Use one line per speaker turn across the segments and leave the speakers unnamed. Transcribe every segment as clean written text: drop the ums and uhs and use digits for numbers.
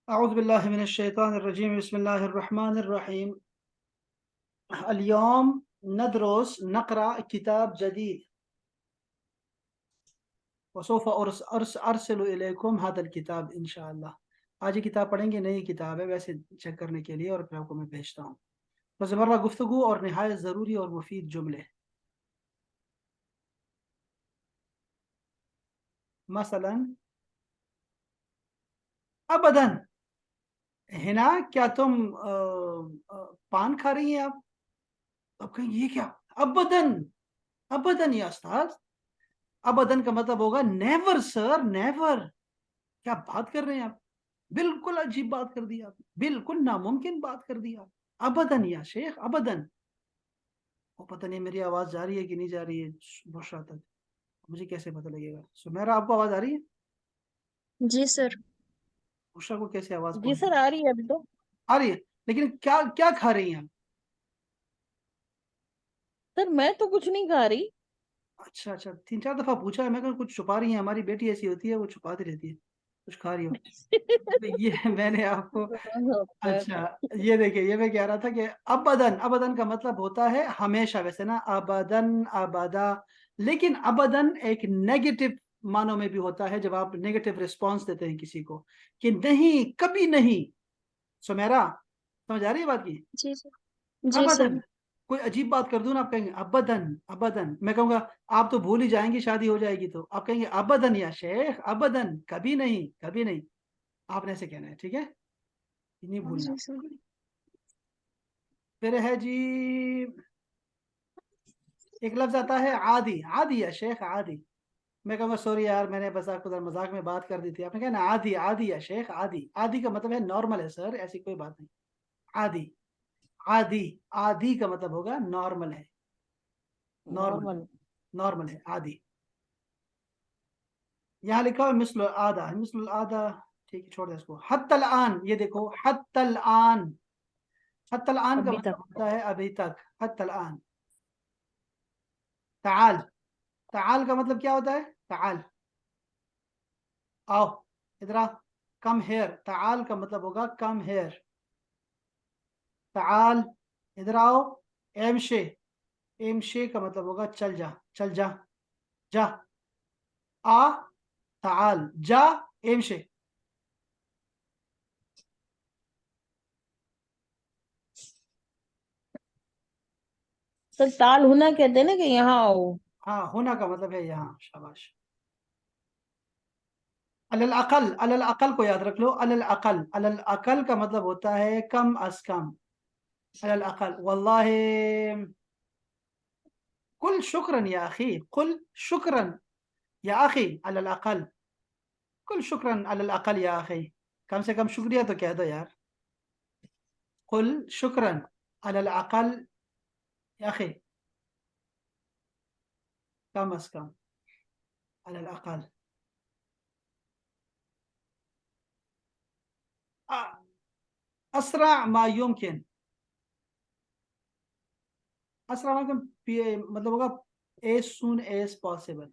أعوذ بالله من الشيطان الرجيم بسم الله الرحمن الرحيم اليوم نقرأ كتاب جديد وسوف أرسل إليكم هذا الكتاب إن شاء الله آج یہ کتاب پڑھیں گے نئی کتاب ہے ویسے چیک کرنے کے لیے اور پھر آپ کو میں بھیجتا ہوں روزمرہ گفتگو اور نہایت ضروری اور مفید جملے مثلا ابدا ہنا کیا تم پان کھا رہی ہیں آپ کہیں گے یہ کیا ابدن ابدن یا استاذ ابدن کا مطلب ہوگا نیور سر نیور کیا بات کر رہے ہیں آپ بالکل عجیب بات کر دی آپ بالکل ناممکن بات کر دی آپ ابدن یا شیخ ابدن وہ پتہ نہیں میری آواز جا رہی ہے کہ نہیں جا رہی ہے بشرا تک مجھے کیسے پتہ لگے گا سمیرا آپ کو آواز آ رہی ہے
جی سر
بشرا کو کیسے آواز
جی سر آ رہی ہے ابھی تو
آ رہی ہے لیکن کیا کیا کھا رہی ہیں
سر میں تو کچھ نہیں کھا رہی
اچھا اچھا 3-4 دفعہ پوچھا ہے میں کہا کچھ چھپا رہی ہیں ہماری بیٹی ایسی ہوتی ہے وہ چھپاتی رہتی ہے کچھ کھا رہی ہو یہ میں نے آپ کو اچھا یہ دیکھیں یہ میں کہہ رہا تھا کہ ابدن کا مطلب ہوتا ہے ہمیشہ ویسے نا ابدن ابدا لیکن ابدن ایک نیگیٹو معنوں میں بھی ہوتا ہے جب آپ نیگیٹو رسپانس دیتے ہیں کسی کو کہ نہیں کبھی نہیں سمیرا سمجھ آ رہی ہے بات کی
جی سر جی سر
ابدن کوئی عجیب بات کر دوں نا آپ کہیں گے ابدن ابدن میں کہوں گا آپ تو بھول ہی جائیں گی شادی ہو جائے گی تو آپ کہیں گے ابدن یا شیخ ابدن کبھی نہیں آپ نے ایسے کہنا ہے ٹھیک ہے نہیں بھولنا
جی سر
پھر ہے جی ایک لفظ آتا ہے عادی عادی یا شیخ عادی میں کہوں گا سوری یار میں نے بس آپ کو مذاق میں بات کر دی تھی آپ نے کہا نا عادی عادی یا شیخ عادی عادی کا مطلب ہے نارمل ہے سر ایسی کوئی بات نہیں عادی عادی عادی کا مطلب ہوگا نارمل ہے نارمل
نارمل
نارمل ہے عادی یہاں لکھا ہوا مثل العادہ ٹھیک ہے چھوڑ دیں اس کو حتی الان یہ دیکھو حتی الان کا
ابھی
مطلب
تک
ہوتا ہے ابھی تک حتی الان تعال تعال کا مطلب کیا ہوتا ہے تعال آؤ ادھر آ کم ہیئر تعال کا مطلب ہوگا کم ہیئر تعال ادھر آؤ امشے کا مطلب ہوگا چل جا چل جا جا آ تعال جا امشے
سر تال ہونا کہتے ہیں نا کہ یہاں آؤ
ہاں ہونا کا مطلب ہے یہاں شاباش العقل کو یاد رکھ لو العقل کا مطلب ہوتا ہے کم از کم العقل واللہ قل شکرا یا اخی قل شکرا یا اخی العقل قل شکرا العقل یا اخی کم سے کم شکریہ تو کہہ دو یار قل شکرا العقل یا اخی کم از کم العقل اسرع ما يمكن اسرع ما يمكن مطلب ہوگا as soon as possible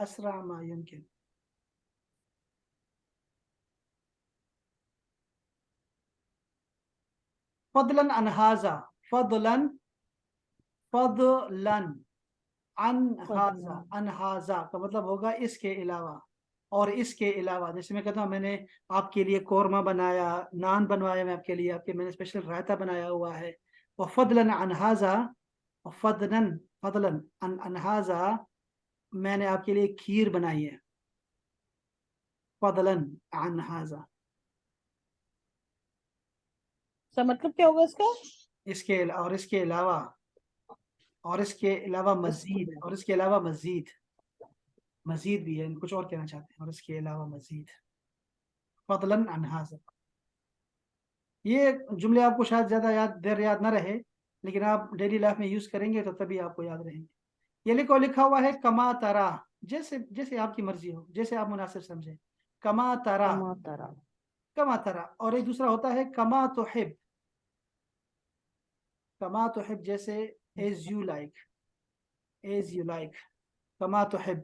اسرع ما يمكن فضلا عن هذا فضلا عن هذا کا مطلب ہوگا اس کے علاوہ اور اس کے علاوہ جیسے میں کہتا ہوں میں نے آپ کے لیے قورمہ بنایا نان بنوایا میں آپ کے لیے آپ کے میں نے اسپیشل رائتا بنایا ہوا ہے وفضلا عن هذا فضلا عن هذا میں نے آپ کے لیے کھیر بنائی ہے فضلا عن هذا
سر مطلب کیا ہوگا اس کا
اس کے علاوہ اور اس کے علاوہ مزید بھی ہے کچھ اور کہنا چاہتے ہیں اور اس کے علاوہ مزید فضلا عن هذا یہ جملے آپ کو شاید زیادہ یاد نہ رہے لیکن آپ ڈیلی لائف میں یوز کریں گے تو تبھی آپ کو یاد رہیں گے یہ لکھا ہوا ہے کما ترا جیسے آپ کی مرضی ہو جیسے آپ مناسب سمجھیں کما ترا اور ایک دوسرا ہوتا ہے کما تحب جیسے as you like کما تحب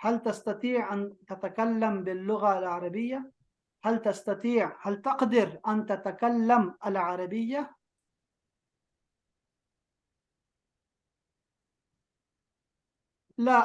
هل تستطيع أن تتكلم باللغة العربية؟ هل تستطيع، هل تقدر أن تتكلم العربية؟ لا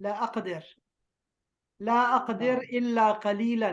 لا أقدر، لا أقدر إلا قليلا।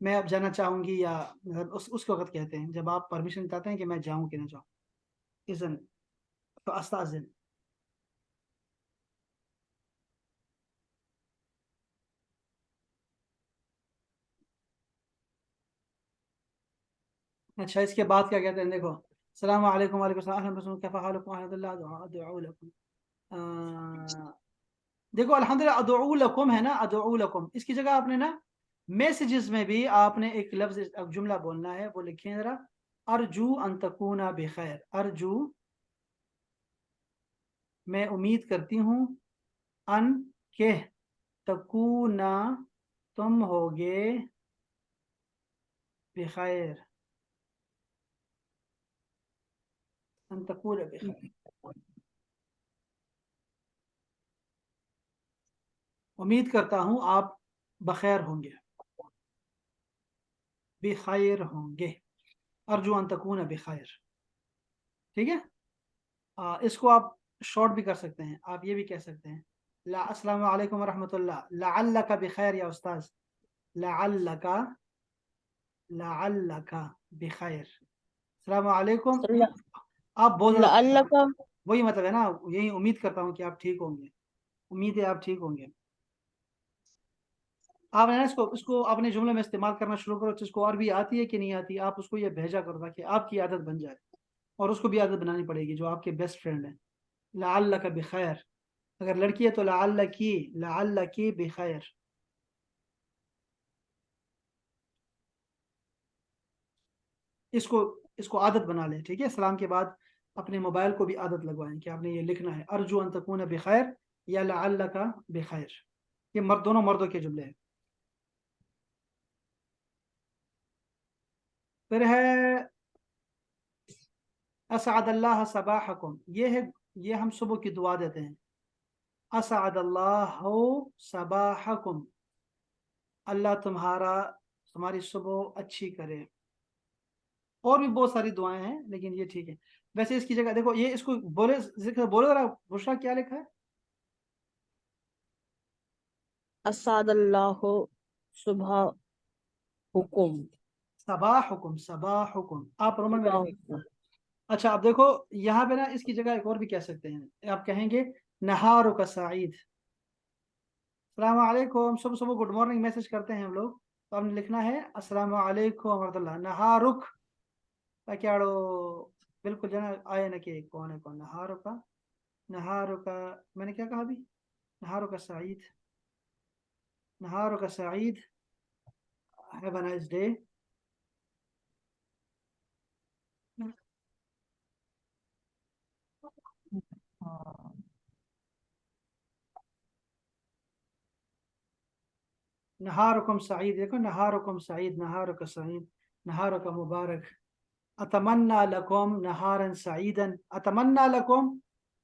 میں اب جانا چاہوں گی، یا اس کے وقت کہتے ہیں جب آپ پرمیشن چاہتے ہیں کہ میں جاؤں کہ نہ جاؤں. اذن فاستاذن. اچھا اس کے بعد کیا کہتے ہیں؟ دیکھو السلام علیکم، وعلیکم السلام، اهلا بكم، كيف حالكم، الحمد لله، ادعو لكم. دیکھو الحمد للہ ادعو لکم ہے نا، ادعو لکم، اس کی جگہ آپ نے نا میسیجز میں بھی آپ نے ایک لفظ جملہ بولنا ہے. وہ لکھیں ذرا، ارجو ان تکون بخیر. ارجو میں امید کرتی ہوں، ان کہ تکون تم ہوگے بخیر، ان تکون بخیر، امید کرتا ہوں آپ بخیر ہوں گے، بخیر ہوں گے. ارجو ان تکون بخیر. ٹھیک ہے، اس کو آپ شارٹ بھی کر سکتے ہیں. آپ یہ بھی کہہ سکتے ہیں السلام علیکم ورحمۃ اللہ، لعلک بخیر یا استاذ، لعلک، لعلک بخیر. السلام علیکم. آپ بہت زیادہ
اللہ کا
وہی مطلب ہے نا، یہی امید کرتا ہوں کہ آپ ٹھیک ہوں گے، امید ہے آپ ٹھیک ہوں گے. آپ ہے نا اس کو اپنے جملے میں استعمال کرنا شروع کرو. جس کو عربی آتی ہے کہ نہیں آتی، آپ اس کو یہ بھیجا کرو تاکہ آپ کی عادت بن جائے، اور اس کو بھی عادت بنانی پڑے گی جو آپ کے بیسٹ فرینڈ ہیں. لعلک بخیر، اگر لڑکی ہے تو لعلکی، لعلکی بخیر. اس کو عادت بنا لیں. ٹھیک ہے، سلام کے بعد اپنے موبائل کو بھی عادت لگوائیں کہ آپ نے یہ لکھنا ہے ارجو ان تکون بخیر یا لعلک بخیر. یہ دونوں مردوں کے جملے ہیں. پھر ہے اسعد اللہ صباحکم. یہ ہم صبح کی دعا دیتے ہیں. اسعد اللہ صباحکم، اللہ تمہاری صبح اچھی کرے. اور بھی بہت ساری دعائیں ہیں لیکن یہ ٹھیک ہے. ویسے اس کی جگہ دیکھو، یہ اس کو بولے ذرا بشرا کیا لکھا ہے؟
اسعد اللہ صبح حکم،
صباحکم، صباحکم آپ رومن میں
صبح
لکھیں.
حکم.
اچھا اب دیکھو یہاں پہ نا اس کی جگہ ایک اور بھی کہہ سکتے ہیں. آپ کہیں گے نہارک سعید. السلام علیکم، صبح صبح گڈ مارننگ میسج کرتے ہیں ہم لوگ، تو آپ نے لکھنا ہے السلام علیکم ورحمۃ اللہ. نہارک کیاڑو بالکل جو ہے نا آئے نا کہ کون ہے کون. نہارک، نہارک میں نے کیا کہا ابھی؟ نہارک سعید، نہارک سعید. Have a nice day. نہارکم سعید. دیکھو نہارکم سعید، نہارک سعید، نہارک مبارک. اتمنى لكم نهارا سعيدا. اتمنى لكم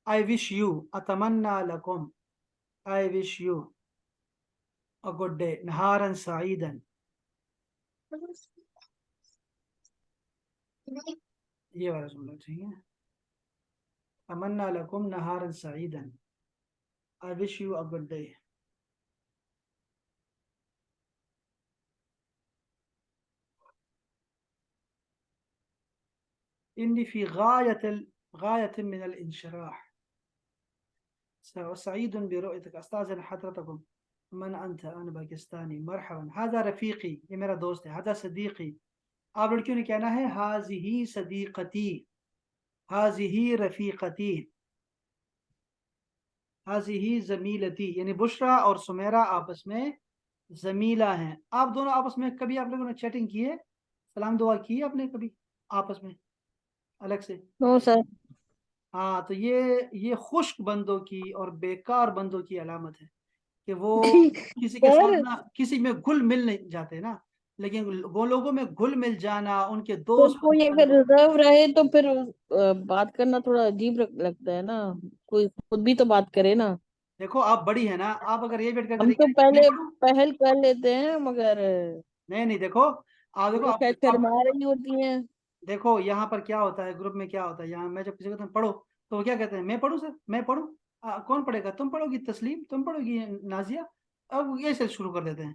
I wish you. اتمنى لكم I wish you a good day. نهارا سعيدا. یہ والا جملہ ٹھیک ہے. اتمنى لكم نهارا سعيدا، I wish you a good day. إني في غاية من الانشراح، سعيد برؤيتك. أستاذن حضرتكم، من أنت؟ أنا باكستاني. مرحبا، هذا رفيقي، یہ میرا دوست ہے. هذا صديقي. آپ لڑکیوں نے کہنا ہے هذه صديقتي، هذه رفيقتي، هذه زمیلتی. یعنی بشرا اور سمیرا آپس میں زمیلہ ہیں. آپ دونوں آپس میں کبھی آپ لوگوں نے چیٹنگ کی ہے، سلام دعا کی ہے آپ نے کبھی آپس میں الگ سے؟
نو سر.
ہاں تو یہ خشک بندوں کی اور بیکار بندوں کی علامت ہے کہ وہ کسی کے
سر
ساتھ نا کسی میں گھل مل نہیں جاتے نا. لیکن وہ لوگوں میں گھل مل جانا، ان کے
تو
دوست
کوئی اگر ریزرو رہے تو پھر بات کرنا تھوڑا عجیب لگتا ہے نا. کوئی خود بھی تو بات کرے نا.
دیکھو آپ بڑی ہے نا، آپ اگر یہ بیٹھ کر
ہم تو پہلے پہل کر لیتے ہیں مگر
نہیں دیکھو آپ دیکھو
شاید
آپ
شرما رہی ہوتی ہیں.
دیکھو یہاں پر کیا ہوتا ہے، گروپ میں کیا ہوتا ہے. یہاں میں جب کسی کو پڑھو تو وہ کیا کہتے ہیں؟ میں پڑھوں سر، میں پڑھوں. کون پڑھے گا؟ تم پڑھو گی تسلیم، تم پڑھو گی نازیہ. اب یہ سے شروع کر دیتے ہیں.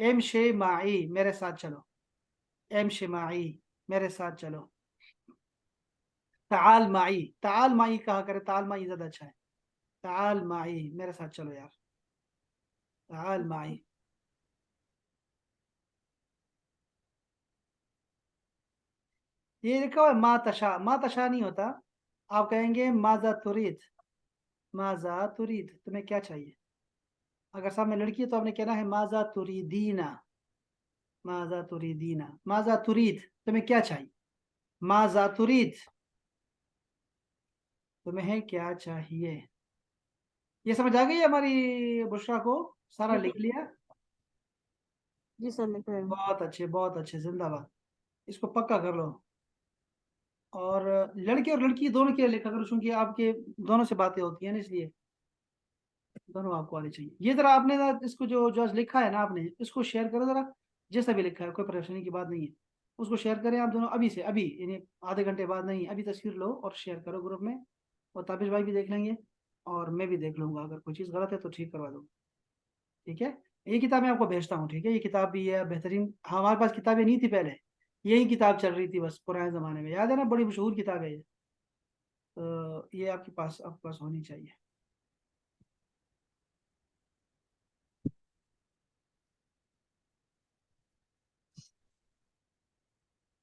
امشي معي میرے ساتھ چلو. امشي معي میرے ساتھ چلو. تعال معي تعال معي کہا کرے, تعال معي زیادہ اچھا ہے. تعال معي میرے ساتھ چلو یار. تعال معي. یہ لکھا ہوا ہے ما تشاء. ما تشاء نہیں ہوتا, آپ کہیں گے ماذا تريد. ماذا تريد تمہیں کیا چاہیے. اگر سامنے لڑکی ہے تو آپ نے کہنا ہے ماذا تريدين. ماذا تريدين. ماذا تريد تمہیں کیا چاہیے. ماذا تريد تمہیں کیا چاہیے. یہ سمجھ آ گئی ہماری بشرا کو. سارا لکھ لیا.
جی سر لکھ رہے ہیں.
بہت اچھے زندہ باد. اس کو پکا کر لو. اور لڑکے اور لڑکی دونوں کے لیے لکھا کرو, چونکہ آپ کے دونوں سے باتیں ہوتی ہیں نا, اس لیے دونوں آپ کو آنے چاہیے. یہ ذرا آپ نے اس کو جو آج لکھا ہے نا آپ نے, اس کو شیئر کرو ذرا. جیسا بھی لکھا ہے کوئی پریشانی کی بات نہیں ہے. اس کو شیئر کریں آپ دونوں ابھی سے, ابھی یعنی آدھے گھنٹے بعد نہیں, ابھی تصویر لو اور شیئر کرو گروپ میں. اور تابش بھائی بھی دیکھ لیں گے اور میں بھی دیکھ لوں گا. اگر کوئی چیز غلط ہے تو ٹھیک کروا دوں. ٹھیک ہے. یہ کتاب میں آپ کو بھیجتا ہوں. ٹھیک ہے. یہ کتاب بھی ہے بہترین. ہمارے پاس کتابیں نہیں تھی پہلے, یہی کتاب چل رہی تھی بس پرانے زمانے میں, یاد ہے نا, بڑی مشہور کتاب ہے یہ. تو یہ آپ کے پاس ہونی چاہیے.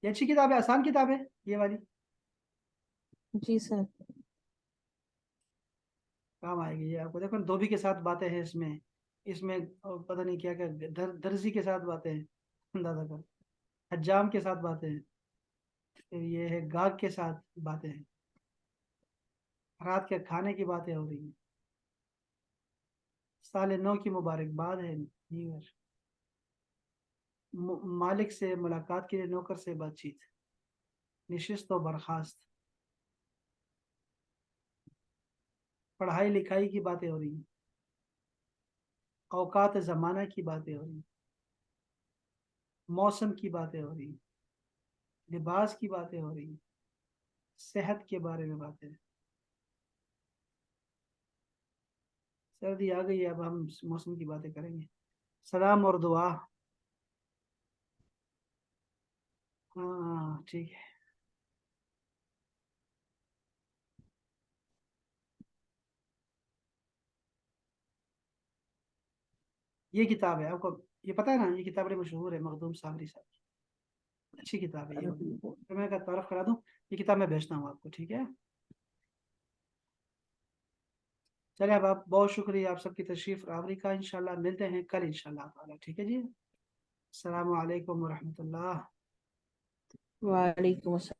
یہ اچھی کتاب ہے, آسان کتاب ہے یہ والی.
جی سر.
کام آئے گی یہ آپ کو. دیکھو دھوبی کے ساتھ باتیں ہیں اس میں پتہ نہیں کیا کیا, درزی کے ساتھ باتیں ہیں, اندازہ کر. حجام کے ساتھ باتیں ہیں. پھر یہ ہے گاہک کے ساتھ باتیں ہیں. رات کے کھانے کی باتیں ہو رہی ہیں. سال نو کی مبارکباد ہے, نیو ایئر. مالک سے ملاقات کے لیے نوکر سے بات چیت. نشست و برخاست. پڑھائی لکھائی کی باتیں ہو رہی ہیں. اوقات زمانہ کی باتیں ہو رہی ہیں. موسم کی باتیں ہو رہی ہیں. لباس کی باتیں ہو رہی ہیں. صحت کے بارے میں باتیں. سردی آ گئی ہے, اب ہم موسم کی باتیں کریں گے. سلام اور دعا. ہاں ٹھیک ہے. یہ کتاب ہے, آپ کو یہ پتہ ہے نا, یہ کتاب بڑی مشہور ہے, مخدوم صابری صاحب کی. اچھی کتاب ہے یہ والی. میں کا تعارف کرا دوں, یہ کتاب میں بھیجتا ہوں آپ کو. ٹھیک ہے. چلے اب آپ, بہت شکریہ آپ سب کی تشریف آوری کا. انشاءاللہ ملتے ہیں کل انشاءاللہ تعالی. ٹھیک ہے جی. السلام علیکم ورحمۃ اللہ.
وعلیکم السلام.